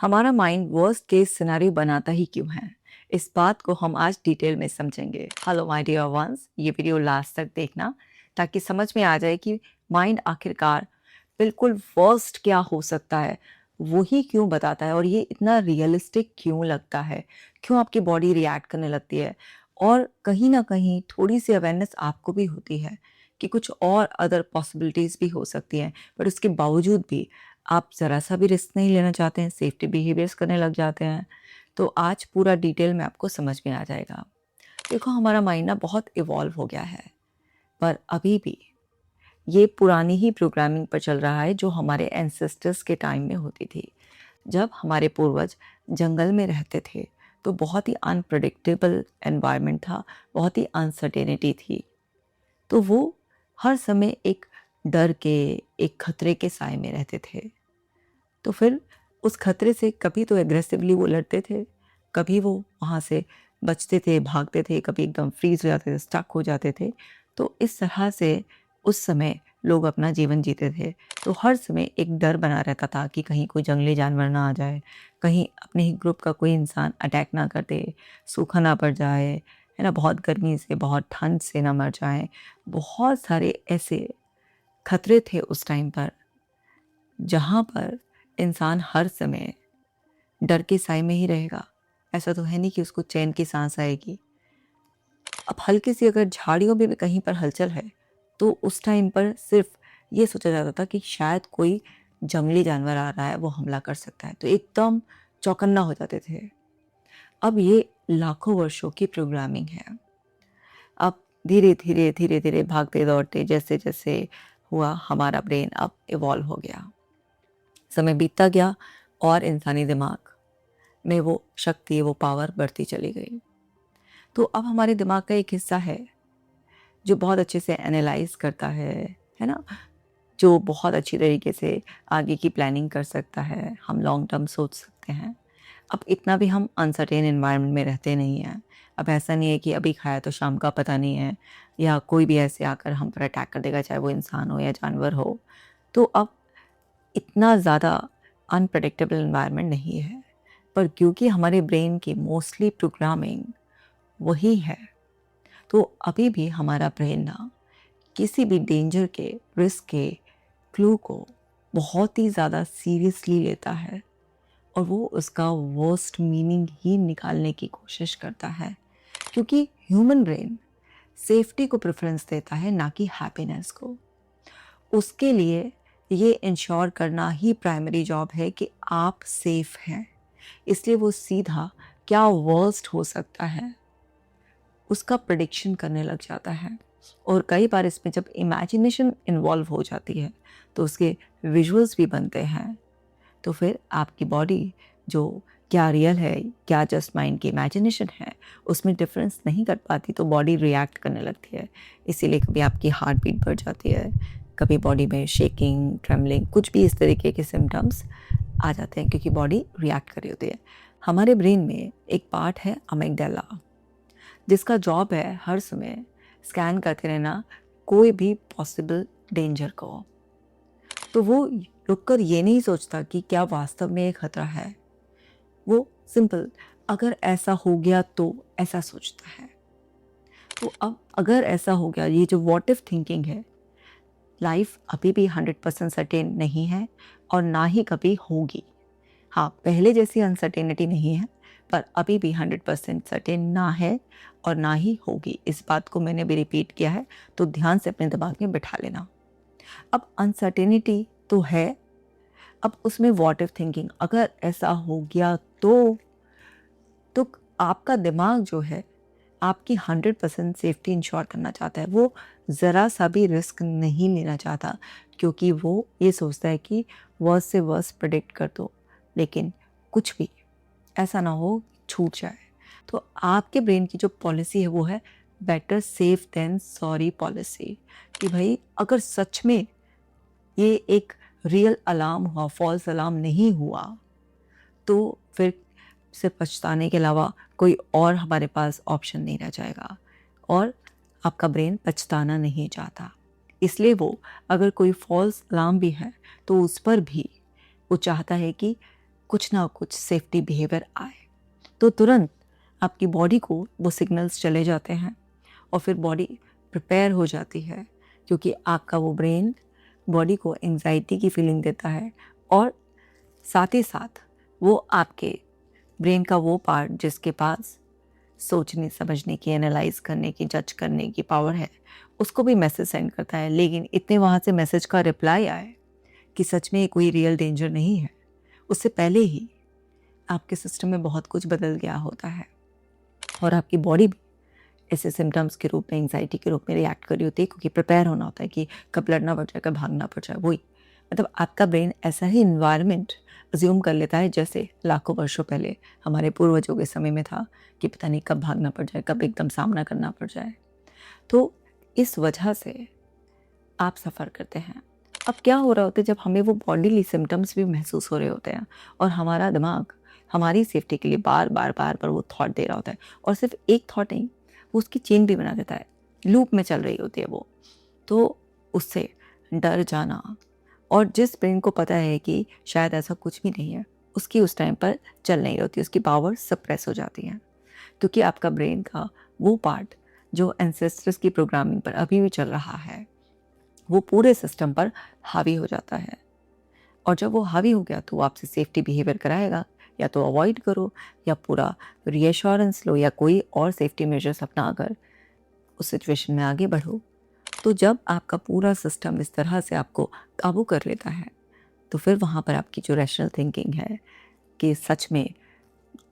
हमारा mind worst case scenario बनाता ही क्यों है? इस बात को हम आज डिटेल में समझेंगे। हेलो माय डियर वंस, ये वीडियो लास्ट तक देखना ताकि समझ में आ जाए कि माइंड आखिरकार बिल्कुल वर्स्ट क्या हो सकता है, वही क्यों बताता है और ये इतना रियलिस्टिक क्यों लगता है, क्यों आपकी बॉडी रिएक्ट करने लगती है। और कहीं ना कहीं थोड़ी सी अवेयरनेस आपको भी होती है कि कुछ और अदर पॉसिबिलिटीज़ भी हो सकती हैं, पर उसके बावजूद भी आप ज़रा सा भी रिस्क नहीं लेना चाहते हैं, सेफ्टी बिहेवियर्स करने लग जाते हैं। तो आज पूरा डिटेल में आपको समझ में आ जाएगा। देखो, हमारा माइंड ना बहुत इवॉल्व हो गया है, पर अभी भी ये पुरानी ही प्रोग्रामिंग पर चल रहा है जो हमारे एंसेस्टर्स के टाइम में होती थी। जब हमारे पूर्वज जंगल में रहते थे तो बहुत ही अनप्रेडिक्टेबल एनवायरनमेंट था, बहुत ही अनसर्टेनिटी थी। तो वो हर समय एक डर के, एक खतरे के साए में रहते थे। तो फिर उस खतरे से कभी तो एग्रेसिवली वो लड़ते थे, कभी वो वहाँ से बचते थे, भागते थे, कभी एकदम फ्रीज हो जाते थे, स्टक हो जाते थे। तो इस तरह से उस समय लोग अपना जीवन जीते थे। तो हर समय एक डर बना रहता था कि कहीं कोई जंगली जानवर ना आ जाए, कहीं अपने ही ग्रुप का कोई इंसान अटैक ना कर दे, सूखा ना पड़ जाए, है ना, बहुत गर्मी से, बहुत ठंड से ना मर जाए। बहुत सारे ऐसे खतरे थे उस टाइम पर, जहाँ पर इंसान हर समय डर के साए में ही रहेगा। ऐसा तो है नहीं कि उसको चैन की सांस आएगी। अब हल्की सी अगर झाड़ियों में भी कहीं पर हलचल है तो उस टाइम पर सिर्फ ये सोचा जाता था कि शायद कोई जंगली जानवर आ रहा है, वो हमला कर सकता है, तो एकदम चौकन्ना हो जाते थे। अब ये लाखों वर्षों की प्रोग्रामिंग है। अब धीरे धीरे भागते दौड़ते जैसे जैसे हुआ, हमारा ब्रेन अब इवॉल्व हो गया। समय बीतता गया और इंसानी दिमाग में वो शक्ति, वो पावर बढ़ती चली गई। तो अब हमारे दिमाग का एक हिस्सा है जो बहुत अच्छे से एनालाइज करता है ना, जो बहुत अच्छी तरीके से आगे की प्लानिंग कर सकता है, हम लॉन्ग टर्म सोच सकते हैं। अब इतना भी हम अनसर्टेन एनवायरनमेंट में रहते नहीं हैं। अब ऐसा नहीं है कि अभी खाया तो शाम का पता नहीं है, या कोई भी ऐसे आकर हम पर अटैक कर देगा, चाहे वो इंसान हो या जानवर हो। तो अब इतना ज़्यादा अनप्रडिक्टेबल एनवायरनमेंट नहीं है। पर क्योंकि हमारे ब्रेन की मोस्टली प्रोग्रामिंग वही है, तो अभी भी हमारा ब्रेन ना किसी भी डेंजर के, रिस्क के क्लू को बहुत ही ज़्यादा सीरियसली लेता है और वो उसका वर्स्ट मीनिंग ही निकालने की कोशिश करता है। क्योंकि ह्यूमन ब्रेन सेफ्टी को प्रेफरेंस देता है, ना कि हैप्पीनेस को। उसके लिए ये इंश्योर करना ही प्राइमरी जॉब है कि आप सेफ हैं। इसलिए वो सीधा क्या वर्स्ट हो सकता है उसका प्रेडिक्शन करने लग जाता है। और कई बार इसमें जब इमेजिनेशन इन्वॉल्व हो जाती है तो उसके विजुअल्स भी बनते हैं। तो फिर आपकी बॉडी जो क्या रियल है, क्या जस्ट माइंड की इमेजिनेशन है, उसमें डिफरेंस नहीं कर पाती, तो बॉडी रिएक्ट करने लगती है। इसीलिए कभी आपकी हार्ट बीट बढ़ जाती है, कभी बॉडी में शेकिंग, ट्रेमलिंग, कुछ भी इस तरीके के सिम्टम्स आ जाते हैं, क्योंकि बॉडी रिएक्ट कर रही होती है। हमारे ब्रेन में एक पार्ट है अमिगडाला, जिसका जॉब है हर समय स्कैन करते रहना कोई भी पॉसिबल डेंजर को। तो वो रुककर ये नहीं सोचता कि क्या वास्तव में एक खतरा है, वो सिंपल अगर ऐसा हो गया तो ऐसा सोचता है। तो अब अगर ऐसा हो गया, ये जो व्हाट इफ थिंकिंग है, लाइफ अभी भी 100% सर्टेन नहीं है और ना ही कभी होगी। हाँ, पहले जैसी अनसर्टेनिटी नहीं है, पर अभी भी 100% सर्टेन ना है और ना ही होगी। इस बात को मैंने भी रिपीट किया है, तो ध्यान से अपने दिमाग में बिठा लेना। अब अनसर्टेनिटी तो है, अब उसमें व्हाट इफ थिंकिंग, अगर ऐसा हो गया तो आपका दिमाग जो है आपकी 100% सेफ्टी इंश्योर करना चाहता है। वो ज़रा सा भी रिस्क नहीं लेना चाहता, क्योंकि वो ये सोचता है कि वर्स्ट से वर्स्ट प्रेडिक्ट कर दो, लेकिन कुछ भी ऐसा ना हो छूट जाए। तो आपके ब्रेन की जो पॉलिसी है वो है better safe than sorry policy, कि भाई अगर सच में ये एक रियल अलार्म हुआ, फॉल्स अलार्म नहीं हुआ, तो फिर सिर्फ पछताने के अलावा कोई और हमारे पास ऑप्शन नहीं रह जाएगा। और आपका ब्रेन पछताना नहीं चाहता, इसलिए वो अगर कोई फॉल्स अलार्म भी है तो उस पर भी वो चाहता है कि कुछ ना कुछ सेफ्टी बिहेवियर आए, तो तुरंत आपकी बॉडी को वो सिग्नल्स चले जाते हैं और फिर बॉडी प्रिपेयर हो जाती है, क्योंकि आपका वो ब्रेन बॉडी को एंजाइटी की फीलिंग देता है और साथ ही साथ वो आपके ब्रेन का वो पार्ट जिसके पास सोचने समझने की, एनालाइज करने की, जज करने की पावर है, उसको भी मैसेज सेंड करता है। लेकिन इतने वहाँ से मैसेज का रिप्लाई आए कि सच में कोई रियल डेंजर नहीं है, उससे पहले ही आपके सिस्टम में बहुत कुछ बदल गया होता है और आपकी बॉडी भी ऐसे सिम्टम्स के रूप में, एंजाइटी के रूप में रिएक्ट कर रही होती है, क्योंकि प्रिपेयर होना होता है कि कब लड़ना पड़ जाए, कब भागना पड़ जाए। वही मतलब आपका ब्रेन ऐसा ही इन्वायरमेंट अज्यूम कर लेता है जैसे लाखों वर्षों पहले हमारे पूर्वजों के समय में था कि पता नहीं कब भागना पड़ जाए, कब एकदम सामना करना पड़ जाए। तो इस वजह से आप सफ़र करते हैं। अब क्या हो रहा होता है, जब हमें वो बॉडीली सिम्टम्स भी महसूस हो रहे होते हैं और हमारा दिमाग हमारी सेफ्टी के लिए बार बार वो थॉट दे रहा होता है, और सिर्फ एक थॉट नहीं, वो उसकी चेन भी बना देता है, लूप में चल रही होती है वो। तो उससे डर जाना, और जिस ब्रेन को पता है कि शायद ऐसा कुछ भी नहीं है, उसकी उस टाइम पर चल नहीं होती, उसकी पावर सप्रेस हो जाती है, क्योंकि आपका ब्रेन का वो पार्ट जो एंसेस्टर्स की प्रोग्रामिंग पर अभी भी चल रहा है, वो पूरे सिस्टम पर हावी हो जाता है। और जब वो हावी हो गया तो वो आपसे सेफ्टी बिहेवियर कराएगा, या तो अवॉइड करो या पूरा रीएश्योरेंस लो या कोई और सेफ्टी मेजर्स अपना कर उस सिचुएशन में आगे बढ़ो। तो जब आपका पूरा सिस्टम इस तरह से आपको काबू कर लेता है, तो फिर वहाँ पर आपकी जो रैशनल थिंकिंग है कि सच में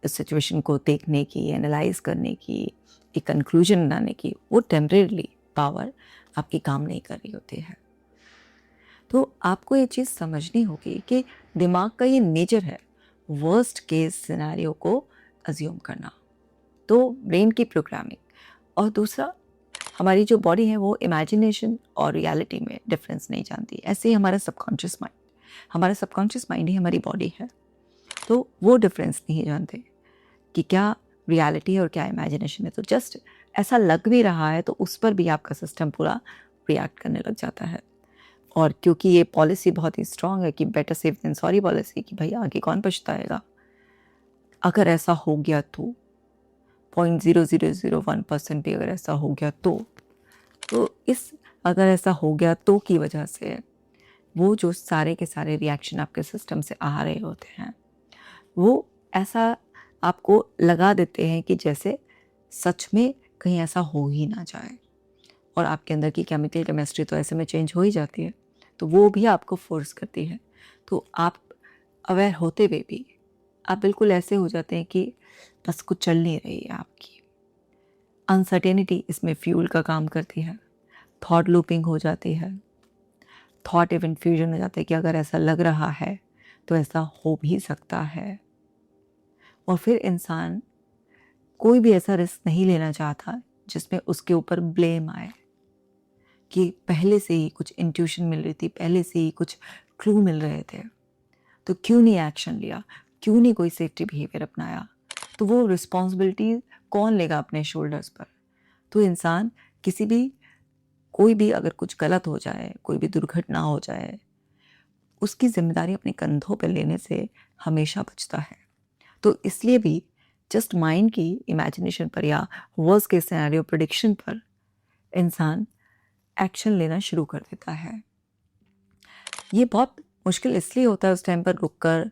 इस सिचुएशन को देखने की, एनालाइज करने की, एक कंक्लूजन बनाने की, वो टेम्परेरी पावर आपकी काम नहीं कर रही होती है। तो आपको ये चीज़ समझनी होगी कि दिमाग का ये नेचर है वर्स्ट केस सिनेरियो को अज्यूम करना, तो ब्रेन की प्रोग्रामिंग। और दूसरा, हमारी जो बॉडी है वो इमेजिनेशन और रियलिटी में डिफरेंस नहीं जानती। ऐसे ही हमारा सबकॉन्शियस माइंड ही हमारी बॉडी है, तो वो डिफरेंस नहीं जानते कि क्या रियलिटी और क्या इमेजिनेशन है। तो जस्ट ऐसा लग भी रहा है तो उस पर भी आपका सिस्टम पूरा रिएक्ट करने लग जाता है। और क्योंकि ये पॉलिसी बहुत ही स्ट्रांग है कि better safe than sorry policy, कि भाई आगे कौन पछताएगा, अगर ऐसा हो गया तो 0.0001% भी अगर ऐसा हो गया तो इस अगर ऐसा हो गया तो की वजह से वो जो सारे के सारे रिएक्शन आपके सिस्टम से आ रहे होते हैं, वो ऐसा आपको लगा देते हैं कि जैसे सच में कहीं ऐसा हो ही ना जाए। और आपके अंदर की केमिकल केमिस्ट्री तो ऐसे में चेंज हो ही जाती है, तो वो भी आपको फोर्स करती है। तो आप अवेयर होते हुए भी आप बिल्कुल ऐसे हो जाते हैं कि बस कुछ चल नहीं रही है आपकी। अनसर्टेनिटी इसमें फ्यूल का काम करती है, थॉट लूपिंग हो जाती है, थॉट इवेंट फ्यूजन हो जाता है कि अगर ऐसा लग रहा है तो ऐसा हो भी सकता है। और फिर इंसान कोई भी ऐसा रिस्क नहीं लेना चाहता जिसमें उसके ऊपर ब्लेम आए कि पहले से ही कुछ इंट्यूशन मिल रही थी, पहले से ही कुछ क्लू मिल रहे थे, तो क्यों नहीं एक्शन लिया, क्यों नहीं कोई सेफ्टी बिहेवियर अपनाया। तो वो रिस्पॉन्सिबिलिटी कौन लेगा अपने शोल्डर्स पर। तो इंसान कोई भी अगर कुछ गलत हो जाए, कोई भी दुर्घटना हो जाए, उसकी जिम्मेदारी अपने कंधों पर लेने से हमेशा बचता है। तो इसलिए भी जस्ट माइंड की इमेजिनेशन पर या वर्स्ट केस सिनेरियो प्रेडिक्शन पर इंसान एक्शन लेना शुरू कर देता है। ये बहुत मुश्किल इसलिए होता है उस टाइम पर रुककर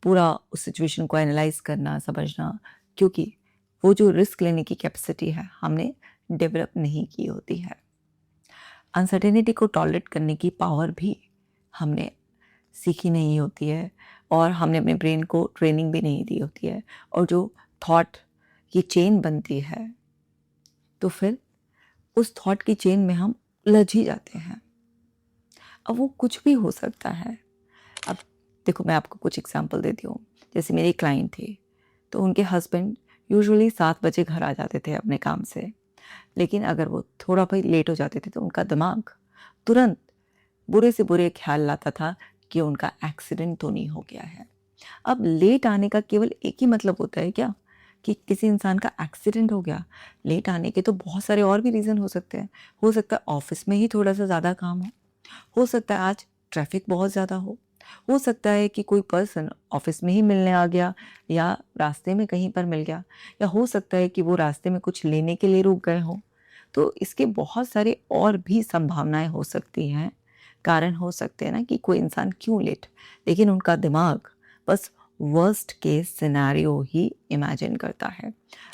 पूरा उस सिचुएशन को एनालाइज करना, समझना, क्योंकि वो जो रिस्क लेने की कैपेसिटी है हमने डेवलप नहीं की होती है। अनसर्टेनिटी को टॉलरेट करने की पावर भी हमने सीखी नहीं होती है, और हमने अपने ब्रेन को ट्रेनिंग भी नहीं दी होती है। और जो थॉट की चेन बनती है, तो फिर उस थॉट की चेन में हम उलझ ही जाते हैं। अब वो कुछ भी हो सकता है। अब देखो, मैं आपको कुछ एग्जांपल देती हूँ। जैसे मेरी क्लाइंट थी, तो उनके हस्बैंड यूजुअली 7 बजे घर आ जाते थे अपने काम से, लेकिन अगर वो थोड़ा भी लेट हो जाते थे तो उनका दिमाग तुरंत बुरे से बुरे ख्याल लाता था कि उनका एक्सीडेंट तो नहीं हो गया है। अब लेट आने का केवल एक ही मतलब होता है क्या, कि किसी इंसान का एक्सीडेंट हो गया? लेट आने के तो बहुत सारे और भी रीज़न हो सकते हैं। हो सकता है ऑफिस में ही थोड़ा सा ज़्यादा काम हो सकता है आज ट्रैफिक बहुत ज़्यादा हो हो सकता है कि कोई पर्सन ऑफिस में ही मिलने आ गया या रास्ते में कहीं पर मिल गया, या हो सकता है कि वो रास्ते में कुछ लेने के लिए रुक गए हों। तो इसके बहुत सारे और भी संभावनाएं हो सकती हैं, कारण हो सकते हैं ना कि कोई इंसान क्यों लेट, लेकिन उनका दिमाग बस वर्स्ट केस सिनेरियो ही इमेजिन करता है।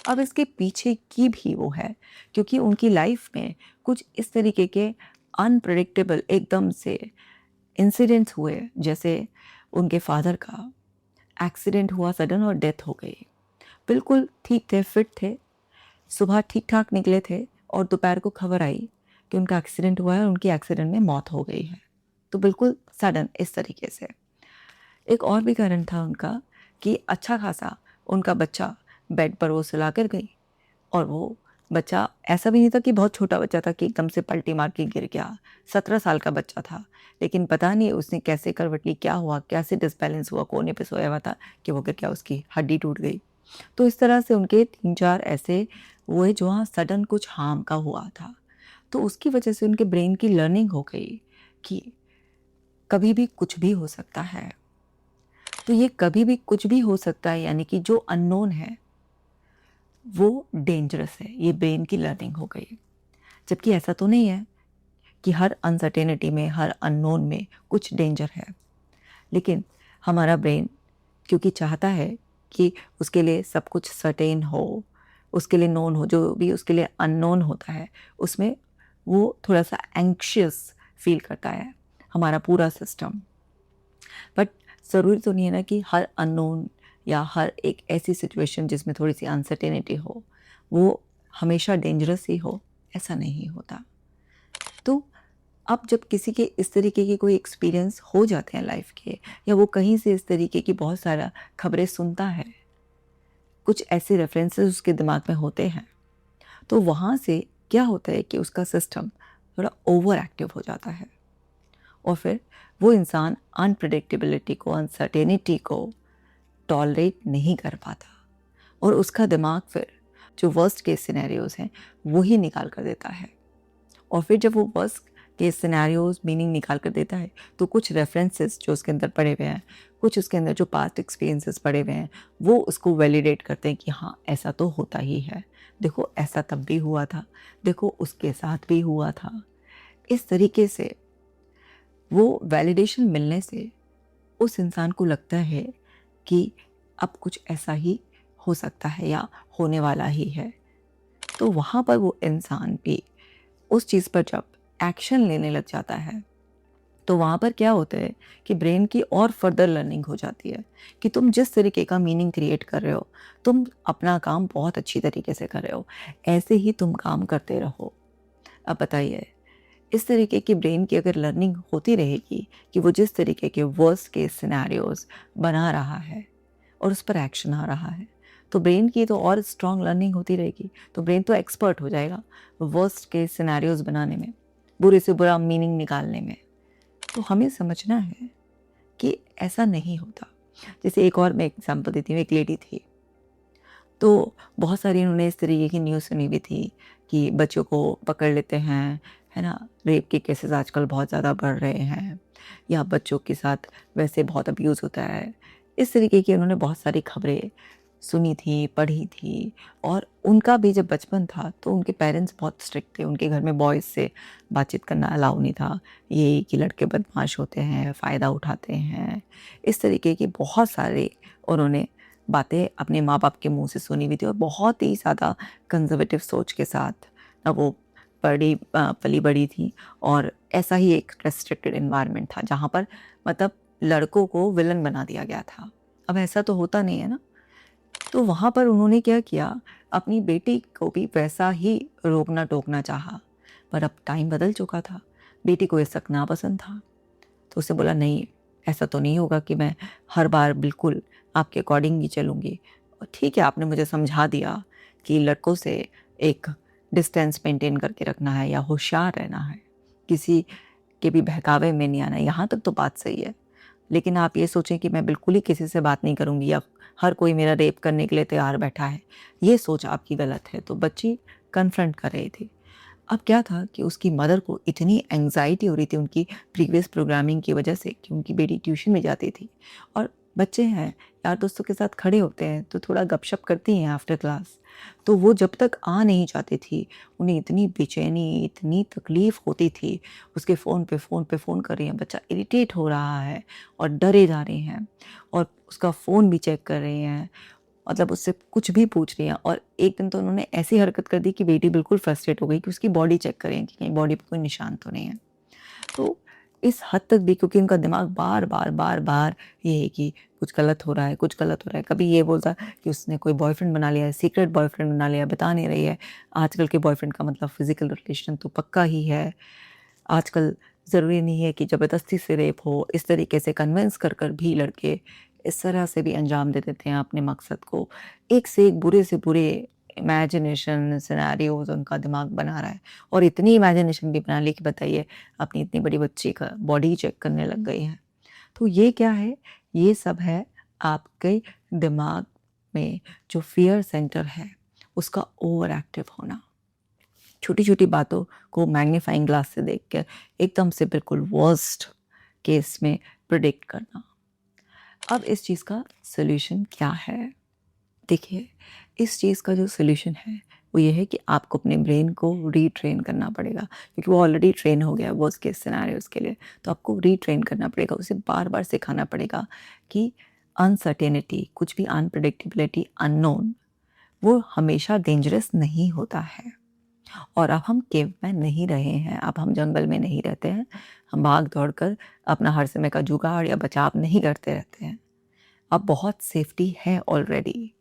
अब इसके पीछे की भी वो है क्योंकि उनकी लाइफ में कुछ इस तरीके के अनप्रेडिक्टेबल एकदम से इंसिडेंट्स हुए, जैसे उनके फादर का एक्सीडेंट हुआ सडन और डेथ हो गई। बिल्कुल ठीक थे, फिट थे, सुबह ठीक ठाक निकले थे और दोपहर को खबर आई कि उनका एक्सीडेंट हुआ है और उनकी एक्सीडेंट में मौत हो गई है। तो बिल्कुल सडन इस तरीके से। एक और भी कारण था उनका कि अच्छा खासा उनका बच्चा बेड पर वो सुला कर गई, और वो बच्चा ऐसा भी नहीं था कि बहुत छोटा बच्चा था कि एकदम से पलटी मार के गिर गया। 17 साल का बच्चा था, लेकिन पता नहीं उसने कैसे करवट ली, क्या हुआ, कैसे डिसबैलेंस हुआ, कोने पे सोया हुआ था कि वो गिर गया, उसकी हड्डी टूट गई। तो इस तरह से उनके 3-4 ऐसे हुए जहाँ सडन कुछ हार्म का हुआ था। तो उसकी वजह से उनके ब्रेन की लर्निंग हो गई कि कभी भी कुछ भी हो सकता है। तो ये कभी भी कुछ भी हो सकता है यानी कि जो अननोन है वो डेंजरस है, ये ब्रेन की लर्निंग हो गई। जबकि ऐसा तो नहीं है कि हर अनसर्टेनिटी में, हर अननोन में कुछ डेंजर है, लेकिन हमारा ब्रेन क्योंकि चाहता है कि उसके लिए सब कुछ सर्टेन हो, उसके लिए नोन हो, जो भी उसके लिए अननोन होता है उसमें वो थोड़ा सा एंक्शियस फील करता है, हमारा पूरा सिस्टम। बट ज़रूरी तो नहीं है ना कि हर अननोन या हर एक ऐसी सिचुएशन जिसमें थोड़ी सी अनसर्टेनिटी हो वो हमेशा डेंजरस ही हो, ऐसा नहीं होता। तो अब जब किसी के इस तरीके के कोई एक्सपीरियंस हो जाते हैं लाइफ के, या वो कहीं से इस तरीके की बहुत सारा खबरें सुनता है, कुछ ऐसे रेफरेंसेस उसके दिमाग में होते हैं, तो वहाँ से क्या होता है कि उसका सिस्टम थोड़ा ओवर एक्टिव हो जाता है, और फिर वो इंसान अनप्रेडिक्टेबिलिटी को, अनसर्टेनिटी को टॉलरेट नहीं कर पाता, और उसका दिमाग फिर जो वर्स्ट केस सिनेरियोज हैं वही निकाल कर देता है। और फिर जब वो वर्स्ट केस सिनेरियोज मीनिंग निकाल कर देता है तो कुछ रेफरेंसेस जो उसके अंदर पड़े हुए हैं, कुछ उसके अंदर जो पास्ट एक्सपीरियंसेस पड़े हुए हैं, वो उसको वैलिडेट करते हैं कि हाँ ऐसा तो होता ही है, देखो ऐसा तब भी हुआ था, देखो उसके साथ भी हुआ था। इस तरीके से वो वैलिडेशन मिलने से उस इंसान को लगता है कि अब कुछ ऐसा ही हो सकता है या होने वाला ही है। तो वहाँ पर वो इंसान भी उस चीज़ पर जब एक्शन लेने लग जाता है तो वहाँ पर क्या होता है कि ब्रेन की और फर्दर लर्निंग हो जाती है कि तुम जिस तरीके का मीनिंग क्रिएट कर रहे हो, तुम अपना काम बहुत अच्छी तरीके से कर रहे हो, ऐसे ही तुम काम करते रहो। अब बताइए, इस तरीके की ब्रेन की अगर लर्निंग होती रहेगी कि वो जिस तरीके के वर्स्ट केस सिनेरियोज बना रहा है और उस पर एक्शन आ रहा है, तो ब्रेन की तो और स्ट्रॉन्ग लर्निंग होती रहेगी, तो ब्रेन तो एक्सपर्ट हो जाएगा वर्स्ट केस सिनेरियोज बनाने में, बुरे से बुरा मीनिंग निकालने में। तो हमें समझना है कि ऐसा नहीं होता। जैसे एक और मैं एग्जांपल देती हूँ, एक लेडी थी, तो बहुत सारी उन्होंने इस तरीके की न्यूज़ सुनी भी थी कि बच्चों को पकड़ लेते हैं, है ना, रेप के केसेस आजकल बहुत ज़्यादा बढ़ रहे हैं, या बच्चों के साथ वैसे बहुत अब्यूज़ होता है। इस तरीके की उन्होंने बहुत सारी खबरें सुनी थी, पढ़ी थी, और उनका भी जब बचपन था तो उनके पेरेंट्स बहुत स्ट्रिक्ट थे, उनके घर में बॉयज़ से बातचीत करना अलाउ नहीं था, ये कि लड़के बदमाश होते हैं, फ़ायदा उठाते हैं, इस तरीके की बहुत सारे उन्होंने बातें अपने माँ बाप के मुंह से सुनी हुई थी, और बहुत ही ज़्यादा कंजर्वेटिव सोच के साथ वो पली बड़ी थी, और ऐसा ही एक रेस्ट्रिक्टेड एनवायरनमेंट था जहाँ पर मतलब लड़कों को विलन बना दिया गया था। अब ऐसा तो होता नहीं है ना, तो वहाँ पर उन्होंने क्या किया, अपनी बेटी को भी वैसा ही रोकना टोकना चाहा, पर अब टाइम बदल चुका था, बेटी को ये सब नापसंद था। तो उसने बोला नहीं, ऐसा तो नहीं होगा कि मैं हर बार बिल्कुल आपके अकॉर्डिंग ही चलूँगी। और ठीक है, आपने मुझे समझा दिया कि लड़कों से एक डिस्टेंस मेंटेन करके रखना है या होशियार रहना है, किसी के भी बहकावे में नहीं आना है, यहाँ तक तो बात सही है। लेकिन आप ये सोचें कि मैं बिल्कुल ही किसी से बात नहीं करूँगी या हर कोई मेरा रेप करने के लिए तैयार बैठा है, ये सोच आपकी गलत है। तो बच्ची कन्फ्रंट कर रही थी। अब क्या था कि उसकी मदर को इतनी एंग्जाइटी हो रही थी उनकी प्रीवियस प्रोग्रामिंग की वजह से कि उनकी बेटी ट्यूशन में जाती थी और बच्चे हैं, यार दोस्तों के साथ खड़े होते हैं तो थोड़ा गपशप करती हैं आफ्टर क्लास। तो वो जब तक आ नहीं जाती थी, उन्हें इतनी बेचैनी, इतनी तकलीफ़ होती थी। उसके फ़ोन कर रही हैं, बच्चा इरिटेट हो रहा है और डरे जा रहे हैं और उसका फ़ोन भी चेक कर रहे हैं, मतलब उससे कुछ भी पूछ रही हैं। और एक दिन तो उन्होंने ऐसी हरकत कर दी कि बेटी बिल्कुल फ्रस्ट्रेट हो गई कि उसकी बॉडी चेक करें कि कहीं बॉडी पे कोई निशान तो नहीं है। तो इस हद तक भी, क्योंकि उनका दिमाग बार-बार ये है कि कुछ गलत हो रहा है, कुछ गलत हो रहा है। कभी ये बोलता कि उसने कोई बॉयफ्रेंड बना लिया है, सीक्रेट बॉयफ्रेंड बना लिया है, बता नहीं रही है। आजकल के बॉयफ्रेंड का मतलब फिज़िकल रिलेशन तो पक्का ही है। आजकल ज़रूरी नहीं है कि ज़बरदस्ती से रेप हो, इस तरीके से कन्विंस कर भी लड़के इस तरह से भी अंजाम दे देते हैं अपने मकसद को। एक से एक बुरे से बुरे इमेजिनेशन सिनेरियोज़ उनका दिमाग बना रहा है और इतनी इमेजिनेशन भी बना ली कि बताइए, अपनी इतनी बड़ी बच्ची का बॉडी चेक करने लग गई हैं। तो ये क्या है? ये सब है आपके दिमाग में जो फ़ियर सेंटर है, उसका ओवर एक्टिव होना। छोटी-छोटी बातों को मैग्नीफाइंग ग्लास से देख के एकदम से बिल्कुल वर्स्ट केस में प्रिडिक्ट करना। अब इस चीज़ का सॉल्यूशन क्या है? देखिए, इस चीज़ का जो सॉल्यूशन है, वो ये है कि आपको अपने ब्रेन को रीट्रेन करना पड़ेगा, क्योंकि वो ऑलरेडी ट्रेन हो गया है वर्स्ट केस सिनेरियोज़ के लिए। तो आपको रीट्रेन करना पड़ेगा, उसे बार-बार सिखाना पड़ेगा कि अनसर्टेनिटी, कुछ भी अनप्रेडिक्टेबिलिटी, अननोन, वो हमेशा डेंजरस नहीं होता है। और अब हम केव में नहीं रहे हैं, अब हम जंगल में नहीं रहते हैं, हम भाग-दौड़ कर अपना हर समय का जुगाड़ या बचाव नहीं करते रहते हैं। अब बहुत सेफ्टी है ऑलरेडी।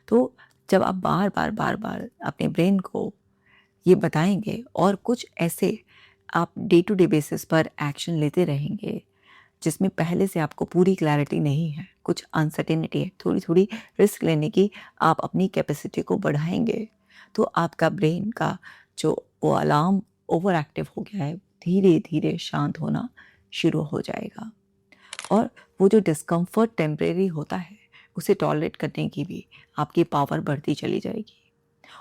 तो जब आप बार-बार अपने ब्रेन को ये बताएँगे और कुछ ऐसे आप डे टू डे बेसिस पर एक्शन लेते रहेंगे, जिसमें पहले से आपको पूरी क्लैरिटी नहीं है, कुछ अनसर्टेनिटी है, थोड़ी-थोड़ी रिस्क लेने की आप अपनी कैपेसिटी को बढ़ाएँगे, तो आपका ब्रेन का जो वो अलार्म ओवर एक्टिव हो गया है, धीरे-धीरे शांत होना शुरू हो जाएगा। और वो जो डिस्कम्फर्ट टेम्परेरी होता है, उसे टॉलरेट करने की भी आपकी पावर बढ़ती चली जाएगी।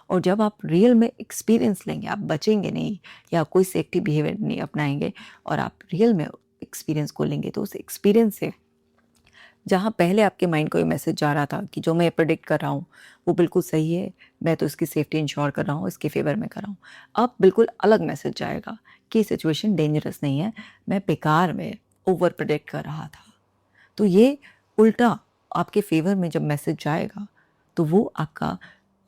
और जब आप रियल में एक्सपीरियंस लेंगे, आप बचेंगे नहीं या कोई सेफ्टी बिहेवियर नहीं अपनाएँगे और आप रियल में एक्सपीरियंस को लेंगे, तो उस एक्सपीरियंस से जहाँ पहले आपके माइंड को ये मैसेज जा रहा था कि जो मैं प्रेडिक्ट कर रहा हूँ, वो बिल्कुल सही है, मैं तो इसकी सेफ्टी इंश्योर कर रहा हूँ, इसके फ़ेवर में कर रहा हूँ। अब बिल्कुल अलग मैसेज जाएगा कि सिचुएशन डेंजरस नहीं है, मैं बेकार में ओवर प्रेडिक्ट कर रहा था। तो ये उल्टा आपके फ़ेवर में जब मैसेज जाएगा, तो वो आपका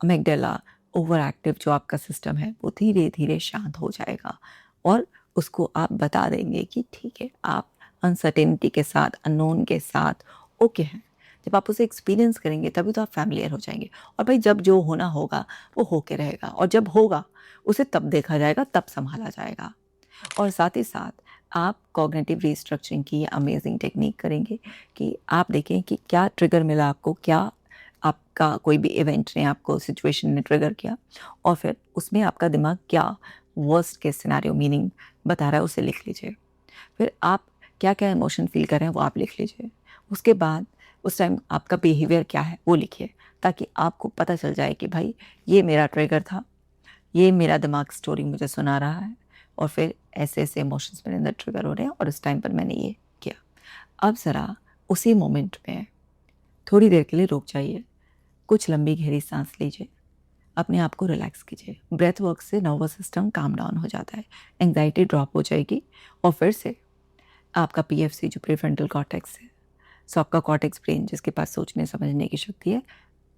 अमिगडाला ओवर एक्टिव जो आपका सिस्टम है, वो धीरे-धीरे शांत हो जाएगा और उसको आप बता देंगे कि ठीक है, आप अनसर्टेनिटी के साथ, अननोन के साथ ओके हैं। जब आप उसे एक्सपीरियंस करेंगे तभी तो आप फ़ैमिलियर हो जाएँगे और भाई जब जो होना होगा, वो होके रहेगा और जब होगा, उसे तब देखा जाएगा, तब सँभाला जाएगा। और साथ ही साथ आप कॉग्निटिव रीस्ट्रक्चरिंग की ये अमेजिंग टेक्निक करेंगे कि आप देखें कि क्या ट्रिगर मिला आपको, क्या आपका कोई भी इवेंट ने आपको सिचुएशन ने ट्रिगर किया और फिर उसमें आपका दिमाग क्या वर्स्ट केस सिनेरियो मीनिंग बता रहा है, उसे लिख लीजिए। फिर आप क्या-क्या इमोशन फ़ील कर रहे हैं वो आप लिख लीजिए। उसके बाद उस टाइम आपका बिहेवियर क्या है वो लिखिए, ताकि आपको पता चल जाए कि भाई ये मेरा ट्रिगर था, ये मेरा दिमाग स्टोरी मुझे सुना रहा है और फिर ऐसे-ऐसे इमोशंस मेरे अंदर ट्रिगर हो रहे हैं और उस टाइम पर मैंने ये किया। अब ज़रा उसी मोमेंट में थोड़ी देर के लिए रुक जाइए, कुछ लंबी गहरी साँस लीजिए, अपने आप को रिलैक्स कीजिए। ब्रेथ वर्क से नर्वस सिस्टम काम डाउन हो जाता है, एंग्ज़ायटी ड्रॉप हो जाएगी और फिर से आपका पीएफसी जो प्रीफ्रंटल कॉर्टेक्स है, सो आपका कॉर्टेक्स ब्रेन जिसके पास सोचने समझने की शक्ति है,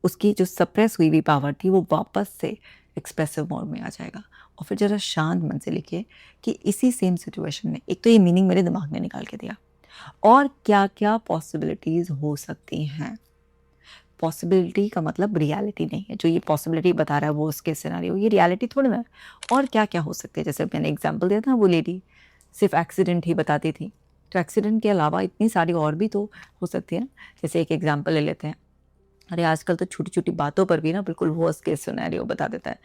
उसकी जो सप्रेस हुई हुई पावर थी वो वापस से एक्सप्रेसिव मोड में आ जाएगा। और फिर ज़रा शांत मन से लिखिए कि इसी सेम सिचुएशन में, एक तो ये मीनिंग मेरे दिमाग ने निकाल के दिया और क्या-क्या पॉसिबिलिटीज़ हो सकती हैं। पॉसिबिलिटी का मतलब रियलिटी नहीं है, जो ये पॉसिबिलिटी बता रहा है वो उसके सिनेरियो, ये रियलिटी थोड़ी ना है। और क्या-क्या हो सकते हैं, जैसे मैंने एग्जांपल दिया था ना, वो लेडी सिर्फ एक्सीडेंट ही बताती थी, तो एक्सीडेंट के अलावा इतनी सारी और भी तो हो सकती है ना। जैसे एक एग्जांपल ले लेते हैं, अरे आजकल तो छोटी-छोटी बातों पर भी ना बिल्कुल वर्स्ट केस सिनेरियो बता देता है।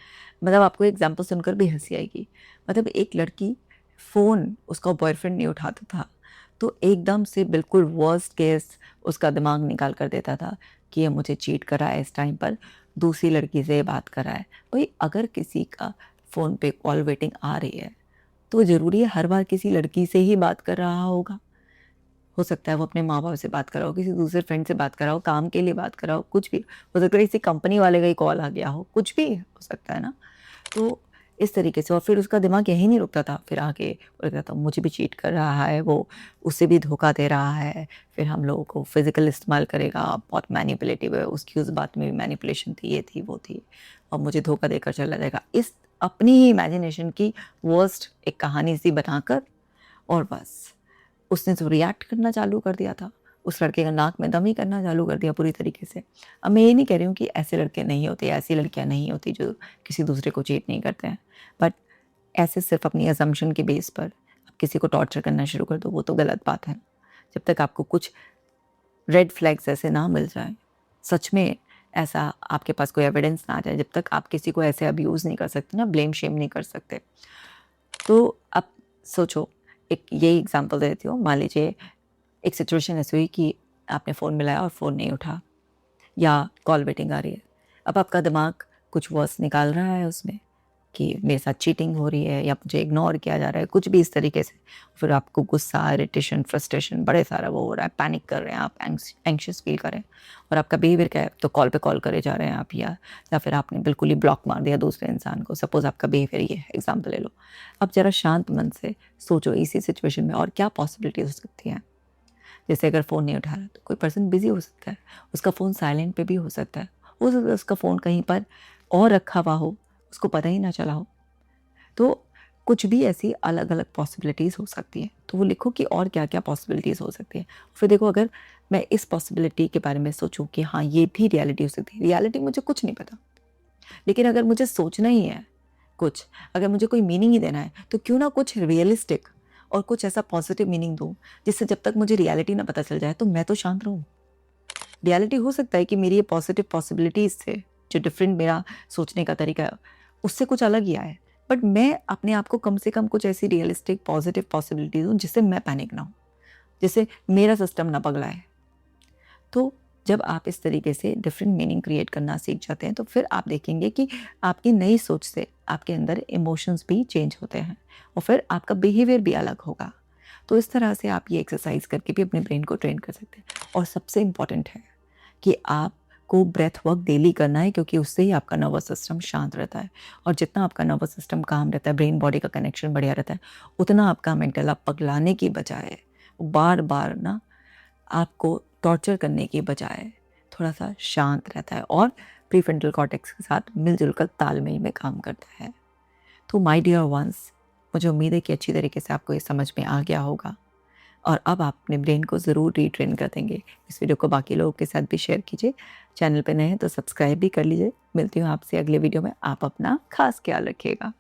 मतलब आपको एग्जांपल सुनकर भी हँसी आएगी। मतलब एक लड़की फ़ोन उसका बॉयफ्रेंड नहीं उठाता था, तो एकदम से बिल्कुल वर्स्ट केस उसका दिमाग निकाल कर देता था कि ये मुझे चीट कर रहा है इस टाइम पर, दूसरी लड़की से बात कर रहा है। भई अगर किसी का फ़ोन पे कॉल वेटिंग आ रही है, तो ज़रूरी है हर बार किसी लड़की से ही बात कर रहा होगा? हो सकता है वो अपने माँ-बाप से बात कर रहा हो, किसी दूसरे फ्रेंड से बात कर रहा हो, काम के लिए बात कर रहा हो, कुछ भी। हो सकता है किसी कंपनी वाले का ही कॉल आ गया हो, कुछ भी हो सकता है ना। तो इस तरीके से और फिर उसका दिमाग यहीं नहीं रुकता था, फिर आगे वो कहता था मुझे भी चीट कर रहा है वो, उसे भी धोखा दे रहा है, फिर हम लोगों को फिज़िकल इस्तेमाल करेगा, बहुत मैनिपुलेटिव है, उसकी उस बात में भी मैनिपुलेशन थी, ये थी, वो थी और मुझे धोखा देकर चला जाएगा। इस अपनी ही इमेजिनेशन की वर्स्ट एक कहानी सी बनाकर और बस उसने तो रिएक्ट करना चालू कर दिया था। उस लड़के का नाक में दम ही करना चालू कर दिया पूरी तरीके से। अब मैं ये नहीं कह रही हूँ कि ऐसे लड़के नहीं होते, ऐसी लड़कियाँ नहीं होती जो किसी दूसरे को चीट नहीं करते हैं। बट ऐसे सिर्फ़ अपनी असम्पशन के बेस पर आप किसी को टॉर्चर करना शुरू कर दो, वो तो गलत बात है। जब तक आपको कुछ रेड फ्लैग्स ऐसे ना मिल जाएँ, सच में ऐसा आपके पास कोई एविडेंस ना आ जाए, जब तक आप किसी को ऐसे अब्यूज़ नहीं कर सकते ना, ब्लेम शेम नहीं कर सकते। तो अब सोचो, एक यही एग्ज़ाम्पल दे देती हूँ। मान लीजिए एक सिचुएशन ऐसी हुई कि आपने फ़ोन मिलाया और फ़ोन नहीं उठा या कॉल वेटिंग आ रही है। अब आपका दिमाग कुछ वर्ड्स निकाल रहा है उसमें कि मेरे साथ चीटिंग हो रही है या मुझे इग्नोर किया जा रहा है, कुछ भी इस तरीके से। फिर आपको गुस्सा, इरिटेशन, फ्रस्ट्रेशन बड़े सारा वो हो रहा है, पैनिक कर रहे हैं आप, एंग्शियस फील कर रहे हैं और आपका बिहेवियर क्या है, तो कॉल पे कॉल करे जा रहे हैं आप या फिर आपने बिल्कुल ही ब्लॉक मार दिया दूसरे इंसान को। सपोज़ आपका बिहेवियर ये है, एग्ज़ाम्पल ले लो। अब ज़रा शांत मन से सोचो इसी सिचुएशन में और क्या पॉसिबिलिटीज़ हो सकती हैं। जैसे अगर फ़ोन नहीं उठा रहा तो कोई पर्सन बिज़ी हो सकता है, उसका फ़ोन साइलेंट पे भी हो सकता है। हो सकता है उसका फ़ोन कहीं पर और रखा हुआ हो, उसको पता ही ना चला हो। तो कुछ भी ऐसी अलग-अलग पॉसिबिलिटीज़ हो सकती हैं। तो वो लिखो कि और क्या-क्या पॉसिबिलिटीज़ हो सकती हैं। फिर देखो अगर मैं इस पॉसिबिलिटी के बारे में सोचूँ कि हाँ, ये भी रियलिटी हो सकती है। रियलिटी मुझे कुछ नहीं पता, लेकिन अगर मुझे सोचना ही है कुछ, अगर मुझे कोई मीनिंग ही देना है, तो क्यों ना कुछ रियलिस्टिक और कुछ ऐसा पॉज़िटिव मीनिंग दूँ, जिससे जब तक मुझे रियलिटी ना पता चल जाए, तो मैं तो शांत रहूँ। रियलिटी हो सकता है कि मेरी ये पॉज़िटिव पॉसिबिलिटीज़ से, जो डिफरेंट मेरा सोचने का तरीका है, उससे कुछ अलग ही आए। बट मैं अपने आप को कम से कम कुछ ऐसी रियलिस्टिक पॉज़िटिव पॉसिबिलिटी दूँ, जिससे मैं पैनिक ना हूँ, जिससे मेरा सिस्टम ना पगलाए। तो जब आप इस तरीके से डिफरेंट मीनिंग क्रिएट करना सीख जाते हैं, तो फिर आप देखेंगे कि आपकी नई सोच से आपके अंदर इमोशंस भी चेंज होते हैं और फिर आपका बिहेवियर भी अलग होगा। तो इस तरह से आप ये एक्सरसाइज करके भी अपने ब्रेन को ट्रेन कर सकते हैं। और सबसे इम्पॉर्टेंट है कि आपको ब्रेथ वर्क डेली करना है, क्योंकि उससे ही आपका नर्वस सिस्टम शांत रहता है और जितना आपका नर्वस सिस्टम काम रहता है, ब्रेन बॉडी का कनेक्शन बढ़िया रहता है, उतना आपका मेंटल आप पगलाने की बजाय बार बार ना आपको टॉर्चर करने की बजाय थोड़ा-सा शांत रहता है और प्रीफ्रंटल कॉर्टेक्स के साथ मिल-जुल कर तालमेल में काम करता है। तो माय डियर वन्स, मुझे उम्मीद है कि अच्छी तरीके से आपको ये समझ में आ गया होगा और अब आप अपने ब्रेन को ज़रूर रीट्रेन कर देंगे। इस वीडियो को बाकी लोगों के साथ भी शेयर कीजिए। चैनल पे नए हैं तो सब्सक्राइब भी कर लीजिए। मिलती हूँ आपसे अगले वीडियो में। आप अपना ख़ास ख़्याल रखिएगा।